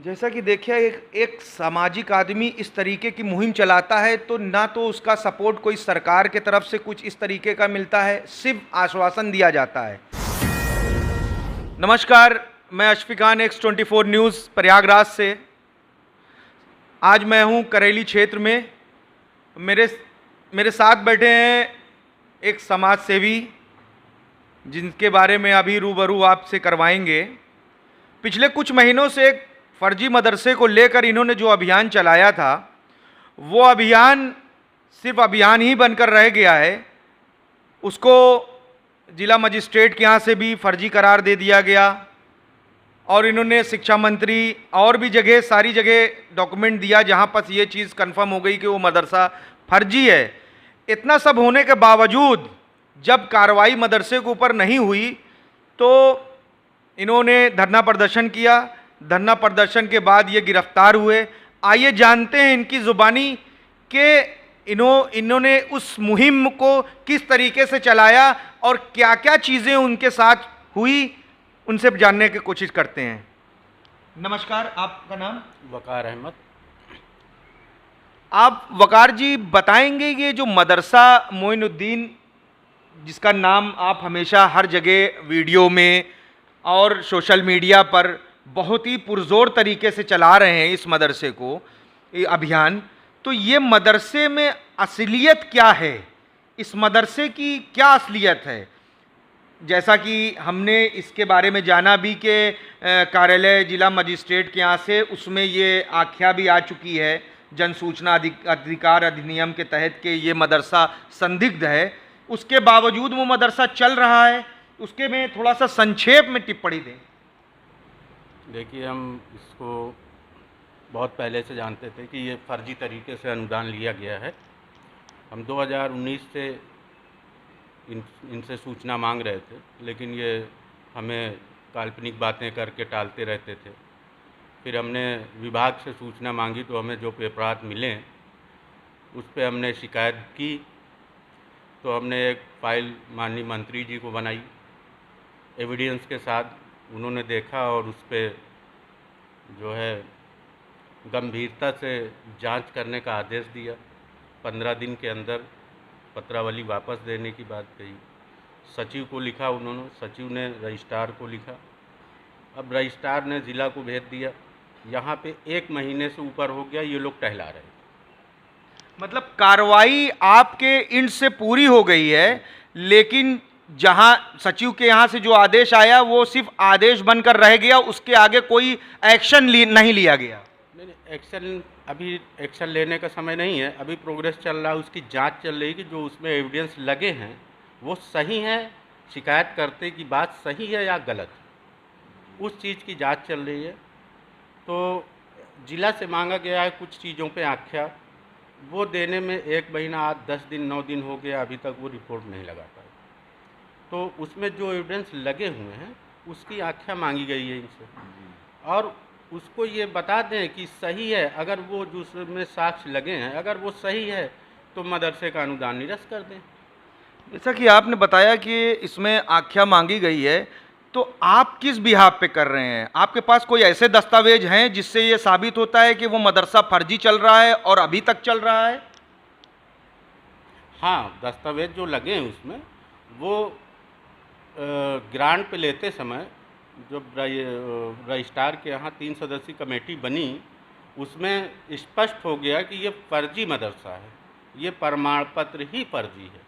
जैसा कि देखिए एक सामाजिक आदमी इस तरीके की मुहिम चलाता है तो ना तो उसका सपोर्ट कोई सरकार के तरफ से कुछ इस तरीके का मिलता है, सिर्फ आश्वासन दिया जाता है। नमस्कार, मैं अशफिकान X24 न्यूज़ प्रयागराज से। आज मैं हूं करेली क्षेत्र में। मेरे मेरे साथ बैठे हैं एक समाज सेवी जिनके बारे में अभी रूबरू आपसे करवाएंगे। पिछले कुछ महीनों से एक फर्जी मदरसे को लेकर इन्होंने जो अभियान चलाया था, वो अभियान सिर्फ अभियान ही बनकर रह गया है। उसको जिला मजिस्ट्रेट के यहाँ से भी फर्जी करार दे दिया गया और इन्होंने शिक्षा मंत्री और भी जगह सारी जगह डॉक्यूमेंट दिया जहाँ पर ये चीज़ कंफर्म हो गई कि वो मदरसा फर्जी है। इतना सब होने के बावजूद जब कार्रवाई मदरसे के ऊपर नहीं हुई तो इन्होंने धरना प्रदर्शन किया। धरना प्रदर्शन के बाद ये गिरफ्तार हुए। आइए जानते हैं इनकी ज़ुबानी कि इन्होंने उस मुहिम को किस तरीके से चलाया और क्या क्या चीज़ें उनके साथ हुई, उनसे जानने की कोशिश करते हैं। नमस्कार, आपका नाम? वकार अहमद। आप वकार जी बताएंगे ये जो मदरसा मोइनुद्दीन, जिसका नाम आप हमेशा हर जगह वीडियो में और सोशल मीडिया पर बहुत ही पुरजोर तरीके से चला रहे हैं इस मदरसे को, ये अभियान, तो ये मदरसे में असलियत क्या है? इस मदरसे की क्या असलियत है? जैसा कि हमने इसके बारे में जाना भी कि कार्यालय जिला मजिस्ट्रेट के यहाँ से उसमें ये आख्या भी आ चुकी है जन सूचना अधिकार अधिनियम के तहत कि ये मदरसा संदिग्ध है। उसके बावजूद वो मदरसा चल रहा है। उसके में थोड़ा सा संक्षेप में टिप्पणी दें। देखिए, हम इसको बहुत पहले से जानते थे कि ये फर्जी तरीके से अनुदान लिया गया है। हम 2019 से इनसे सूचना मांग रहे थे, लेकिन ये हमें काल्पनिक बातें करके टालते रहते थे। फिर हमने विभाग से सूचना मांगी तो हमें जो पेपरात मिले उस पर हमने शिकायत की। तो हमने एक फ़ाइल माननीय मंत्री जी को बनाई एविडेंस के साथ। उन्होंने देखा और उस पर जो है गंभीरता से जांच करने का आदेश दिया। 15 दिन के अंदर पत्रावली वापस देने की बात कही। सचिव को लिखा उन्होंने, सचिव ने रजिस्ट्रार को लिखा। अब रजिस्ट्रार ने ज़िला को भेज दिया। यहाँ पे 1 महीने से ऊपर हो गया, ये लोग टहला रहे हैं। मतलब कार्रवाई आपके इंड से पूरी हो गई है, लेकिन जहां सचिव के यहां से जो आदेश आया वो सिर्फ आदेश बनकर रह गया, उसके आगे कोई एक्शन नहीं लिया गया। नहीं, अभी एक्शन लेने का समय नहीं है। अभी प्रोग्रेस चल रहा है, उसकी जांच चल रही है कि जो उसमें एविडेंस लगे हैं वो सही हैं, शिकायत करते की बात सही है या गलत, उस चीज़ की जांच चल रही है। तो जिला से मांगा गया है कुछ चीज़ों पे आख्या, वो देने में 1 महीना, 8, 10 दिन, 9 दिन हो गया, अभी तक वो रिपोर्ट नहीं लगा पाए। तो उसमें जो एविडेंस लगे हुए हैं उसकी आख्या मांगी गई है इनसे, और उसको ये बता दें कि सही है। अगर वो जो उसमें साक्ष्य लगे हैं अगर वो सही है तो मदरसे का अनुदान निरस्त कर दें। जैसा कि आपने बताया कि इसमें आख्या मांगी गई है, तो आप किस बिहाफ पे कर रहे हैं? आपके पास कोई ऐसे दस्तावेज हैं जिससे ये साबित होता है कि वो मदरसा फर्जी चल रहा है और अभी तक चल रहा है? हाँ, दस्तावेज जो लगे हैं उसमें वो ग्रांट पे लेते समय जब रजिस्ट्रार के यहाँ 3 सदस्यीय कमेटी बनी, उसमें स्पष्ट हो गया कि ये फर्जी मदरसा है, ये प्रमाण पत्र ही फर्जी है।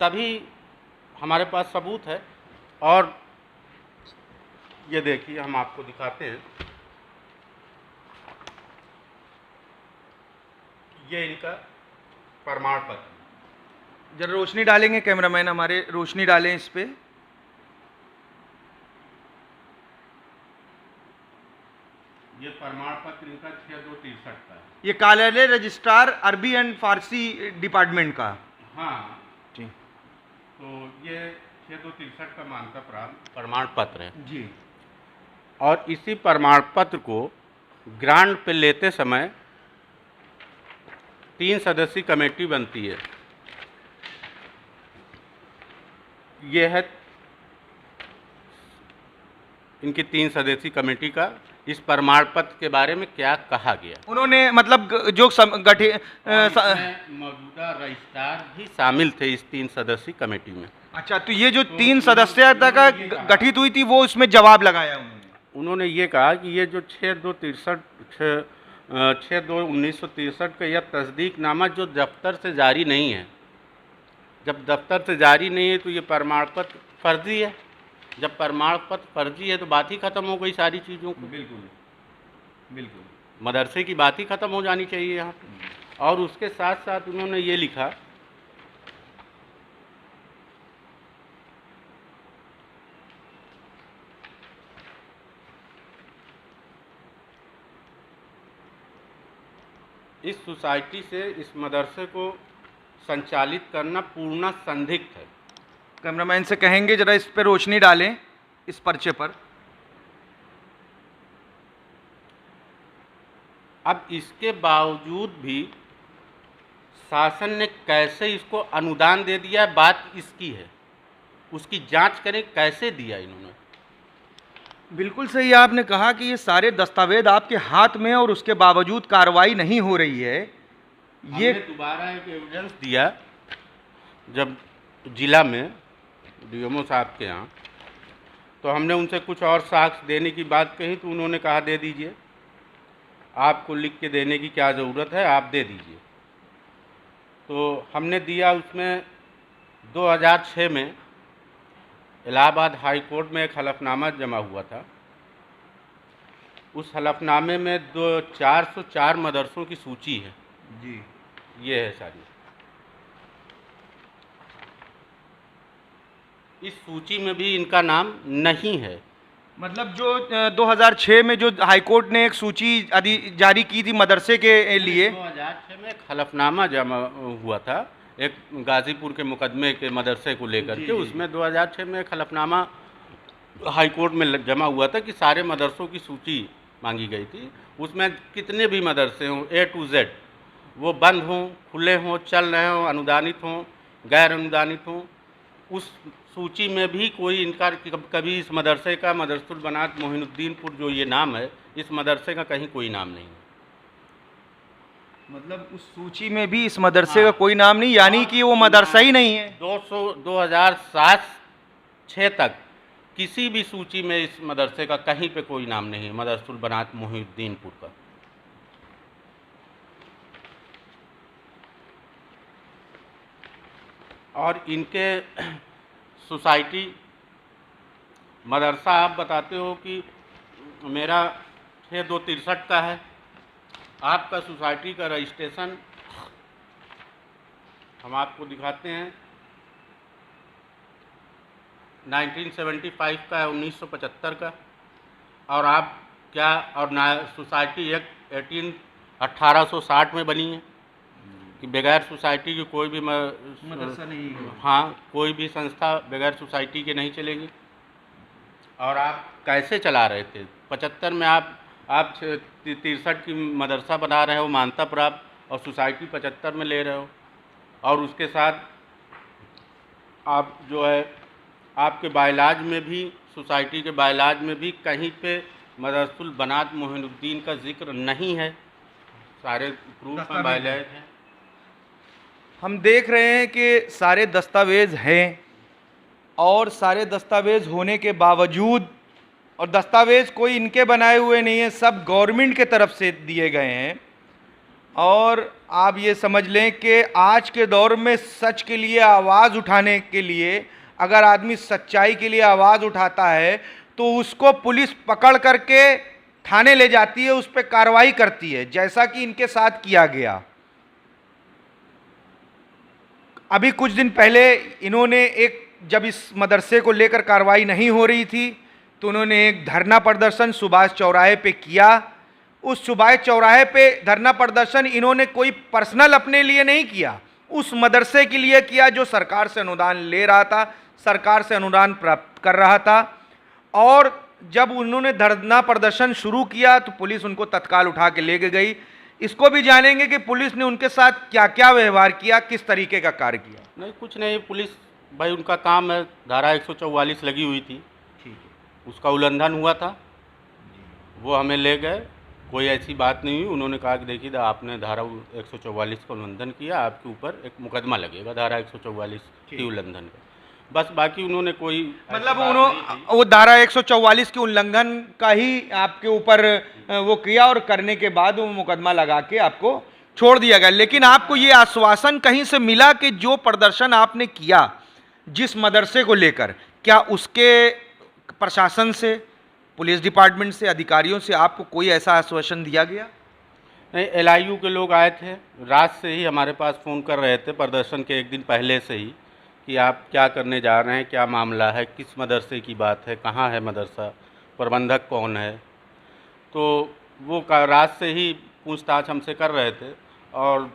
तभी हमारे पास सबूत है। और ये देखिए, हम आपको दिखाते हैं, ये इनका प्रमाण पत्र। जरा रोशनी डालेंगे कैमरामैन हमारे, रोशनी डालें इस पे। ये प्रमाण पत्र इनका 6263 का है। ये कार्यालय रजिस्ट्रार अरबी एंड फारसी डिपार्टमेंट का। हाँ जी। तो ये 6263 का मानता प्रमाण पत्र है जी। और इसी प्रमाण पत्र को ग्रांट पे लेते समय 3 सदस्यीय कमेटी बनती है। ये है इनकी 3 सदस्यीय कमेटी का इस प्रमाण पत्र के बारे में क्या कहा गया। उन्होंने मतलब जो इसमें मौजूदा रजिस्ट्रार भी शामिल थे इस 3 सदस्यीय कमेटी में। अच्छा, तो ये जो 3 सदस्यता का गठित हुई थी वो उसमें जवाब लगाया उन्होंने ये कहा कि ये जो 6/2/1963 का यह तस्दीकनामा जो दफ्तर से जारी नहीं है, जब दफ्तर से जारी नहीं है तो ये प्रमाण पत्र फर्जी है। जब प्रमाण पत्र फर्जी है तो बात ही खत्म हो गई सारी चीज़ों को। बिल्कुल बिल्कुल, मदरसे की बात ही खत्म हो जानी चाहिए यहाँ पे। और उसके साथ साथ उन्होंने ये लिखा इस सोसाइटी से इस मदरसे को संचालित करना पूर्ण संदिग्ध है। कैमरामैन से कहेंगे जरा इस पर रोशनी डालें, इस पर्चे पर। अब इसके बावजूद भी शासन ने कैसे इसको अनुदान दे दिया, बात इसकी है। उसकी जांच करें कैसे दिया इन्होंने। बिल्कुल सही आपने कहा कि ये सारे दस्तावेज आपके हाथ में और उसके बावजूद कार्रवाई नहीं हो रही है। ये दोबारा एक एविडेंस दिया जब जिला में डीएमओ साहब के यहाँ, तो हमने उनसे कुछ और साक्ष्य देने की बात कही तो उन्होंने कहा दे दीजिए, आपको लिख के देने की क्या ज़रूरत है, आप दे दीजिए। तो हमने दिया। उसमें 2006 में इलाहाबाद हाई कोर्ट में एक हलफनामा जमा हुआ था। उस हलफनामे में 404 मदरसों की सूची है जी, ये है सारी। इस सूची में भी इनका नाम नहीं है। मतलब जो 2006 में जो हाईकोर्ट ने एक सूची जारी की थी मदरसे के लिए, 2006 में एक हलफनामा जमा हुआ था एक गाजीपुर के मुकदमे के मदरसे को लेकर के। उसमें 2006 में एक हलफनामा हाईकोर्ट में जमा हुआ था कि सारे मदरसों की सूची मांगी गई थी। उसमें कितने भी मदरसे हों A to Z, वो बंद हों, खुले हों, चल रहे हों, अनुदानित हों, गैर अनुदानित हों, उस सूची में भी कोई इनकार कभी इस मदरसे का मदरसुल बनात मोहिनुद्दीनपुर जो ये नाम है, इस मदरसे का कहीं कोई नाम नहीं है। मतलब उस सूची में भी इस मदरसे का कोई नाम नहीं, यानी कि वो मदरसा ही नहीं है। 2007-06 तक किसी भी सूची में इस मदरसे का कहीं पे कोई नाम नहीं है, मदरसुल बनात मोहिनुद्दीनपुर का। और इनके सोसाइटी मदरसा आप बताते हो कि मेरा 6/2/63 का है। आपका सोसाइटी का रजिस्ट्रेशन हम आपको दिखाते हैं 1975 का है, 1975 का। और आप क्या और सोसाइटी एक 1860 में बनी है कि बगैर सोसाइटी की कोई भी मदरसा नहीं है। हाँ, कोई भी संस्था बगैर सोसाइटी के नहीं चलेगी। और आप कैसे चला रहे थे 75 में? आप 63 की मदरसा बना रहे हो मानता प्राप्त, और सोसाइटी 75 में ले रहे हो। और उसके साथ आप जो है आपके बाइलाज में भी, सोसाइटी के बाइलाज में भी कहीं पे मदरसुल बनात मोहिनुद्दीन का जिक्र नहीं है। सारे प्रूफ में बाइलाज हैं। हम देख रहे हैं कि सारे दस्तावेज हैं, और सारे दस्तावेज होने के बावजूद, और दस्तावेज कोई इनके बनाए हुए नहीं है, सब गवर्नमेंट के तरफ से दिए गए हैं। और आप ये समझ लें कि आज के दौर में सच के लिए आवाज़ उठाने के लिए, अगर आदमी सच्चाई के लिए आवाज़ उठाता है तो उसको पुलिस पकड़ करके थाने ले जाती है, उस पर कार्रवाई करती है, जैसा कि इनके साथ किया गया। अभी कुछ दिन पहले इन्होंने जब इस मदरसे को लेकर कार्रवाई नहीं हो रही थी तो उन्होंने एक धरना प्रदर्शन सुभाष चौराहे पे किया। उस सुभाष चौराहे पे धरना प्रदर्शन इन्होंने कोई पर्सनल अपने लिए नहीं किया, उस मदरसे के लिए किया जो सरकार से अनुदान ले रहा था, सरकार से अनुदान प्राप्त कर रहा था। और जब उन्होंने धरना प्रदर्शन शुरू किया तो पुलिस उनको तत्काल उठा के लेके गई। इसको भी जानेंगे कि पुलिस ने उनके साथ क्या क्या व्यवहार किया, किस तरीके का कार्य किया। नहीं, कुछ नहीं, पुलिस भाई उनका काम है। धारा 144 लगी हुई थी, ठीक है, उसका उल्लंघन हुआ था, वो हमें ले गए, कोई ऐसी बात नहीं हुई। उन्होंने कहा कि देखिए आपने धारा 144 का उल्लंघन किया, आपके ऊपर एक मुकदमा लगेगा धारा 144 की उल्लंघन का। बस बाकी उन्होंने कोई मतलब वो धारा 144 के उल्लंघन का ही आपके ऊपर वो किया और करने के बाद वो मुकदमा लगा के आपको छोड़ दिया गया। लेकिन आपको ये आश्वासन कहीं से मिला कि जो प्रदर्शन आपने किया जिस मदरसे को लेकर, क्या उसके प्रशासन से, पुलिस डिपार्टमेंट से, अधिकारियों से आपको कोई ऐसा आश्वासन दिया गया? नहीं, LIU के लोग आए थे, रात से ही हमारे पास फ़ोन कर रहे थे, प्रदर्शन के एक दिन पहले से ही, कि आप क्या करने जा रहे हैं, क्या मामला है, किस मदरसे की बात है, कहाँ है मदरसा, प्रबंधक कौन है। तो वो रात से ही पूछताछ हमसे कर रहे थे और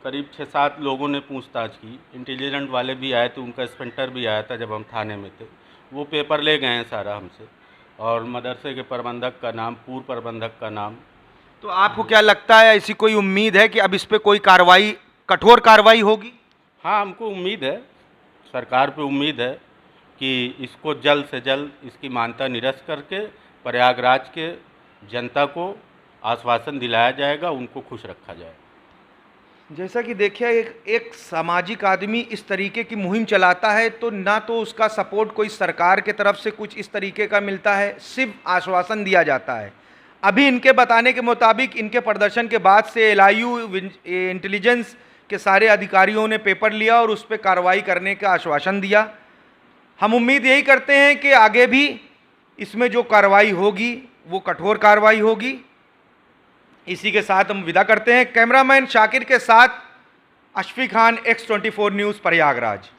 करीब 6-7 लोगों ने पूछताछ की। इंटेलिजेंट वाले भी आए थे, उनका इंस्पेक्टर भी आया था जब हम थाने में थे। वो पेपर ले गए हैं सारा हमसे, और मदरसे के प्रबंधक का नाम, पूर्व प्रबंधक का नाम। तो आपको क्या लगता है, ऐसी कोई उम्मीद है कि अब इस पे कोई कार्रवाई, कठोर कार्रवाई होगी? हाँ, हमको उम्मीद है, सरकार पे उम्मीद है कि इसको जल्द से जल्द इसकी मान्यता निरस्त करके प्रयागराज के जनता को आश्वासन दिलाया जाएगा, उनको खुश रखा जाएगा। जैसा कि देखिए, एक सामाजिक आदमी इस तरीके की मुहिम चलाता है तो ना तो उसका सपोर्ट कोई सरकार के तरफ से कुछ इस तरीके का मिलता है, सिर्फ आश्वासन दिया जाता है। अभी इनके बताने के मुताबिक इनके प्रदर्शन के बाद से LIU इंटेलिजेंस के सारे अधिकारियों ने पेपर लिया और उस पर कार्रवाई करने का आश्वासन दिया। हम उम्मीद यही करते हैं कि आगे भी इसमें जो कार्रवाई होगी वो कठोर कार्रवाई होगी। इसी के साथ हम विदा करते हैं। कैमरामैन शाकिर के साथ अशफी खान, X24 न्यूज़, प्रयागराज।